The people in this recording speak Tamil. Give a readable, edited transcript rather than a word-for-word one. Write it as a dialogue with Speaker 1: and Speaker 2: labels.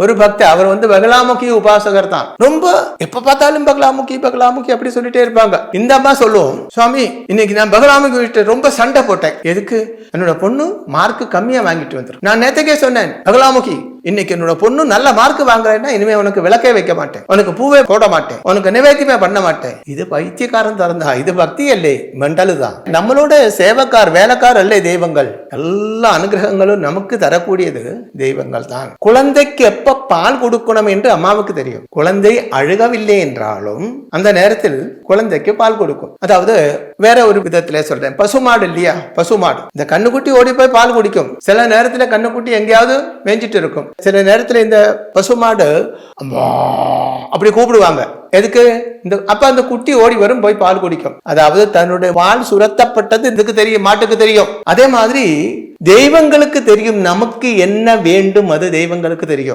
Speaker 1: ஒரு பக்தர், அவர் பகலாமுகி உபாசகர் தான். ரொம்ப எப்ப பார்த்தாலும் பகலாமுகி பகலாமுகி அப்படி சொல்லிட்டே இருப்பாங்க. இந்த அம்மா சொல்லுவோம், சுவாமி இன்னைக்கு நான் பகலாமுகி கிட்ட ரொம்ப சண்டை போட்டேன். எதுக்கு? என்னோட பொண்ணு மார்க் கம்மியா வாங்கிட்டு வந்துரும். நான் நேற்றுக்கே சொன்னேன், பகலாமுகி இன்னைக்கு என்னோட பொண்ணு நல்ல மார்க் வாங்குறேன்னா இனிமே உனக்கு விளக்கே வைக்க மாட்டேன், உனக்கு பூவே போட மாட்டேன், உனக்கு நிவேத்தியமே பண்ண மாட்டேன். இது பைத்தியக்காரன் திறந்தா, இது பக்தி அல்லே, மெண்டலு தான். நம்மளோட சேவக்கார் வேலைக்கார் அல்ல தெய்வங்கள். எல்லா அனுகிரகங்களும் நமக்கு தரக்கூடியது தெய்வங்கள் தான். குழந்தைக்கு எப்ப பால் கொடுக்கணும் என்று அம்மாவுக்கு தெரியும். குழந்தை அழுகவில்லை என்றாலும் அந்த நேரத்தில் குழந்தைக்கு பால் கொடுக்கும். அதாவது வேற ஒரு விதத்திலே சொல்றேன், பசுமாடு இல்லையா, பசுமாடு இந்த கண்ணுக்குட்டி ஓடி போய் பால் குடிக்கும். சில நேரத்துல கண்ணுக்குட்டி எங்கேயாவது மேய்ஞ்சிட்டு இருக்கும். சில நேரத்துல இந்த பசுமாடு அப்படி கூப்பிடுவாங்க. எதுக்கு? அப்ப அந்த குட்டி ஓடி வரும், போய் பால் குடிக்கும். அதாவது தன்னுடைய பால் சுரத்தப்பட்டது இதுக்கு தெரியும், மாட்டுக்கு தெரியும். அதே மாதிரி தெய்வங்களுக்கு தெரியும் நமக்கு என்ன வேண்டும், அது தெய்வங்களுக்கு தெரியும்.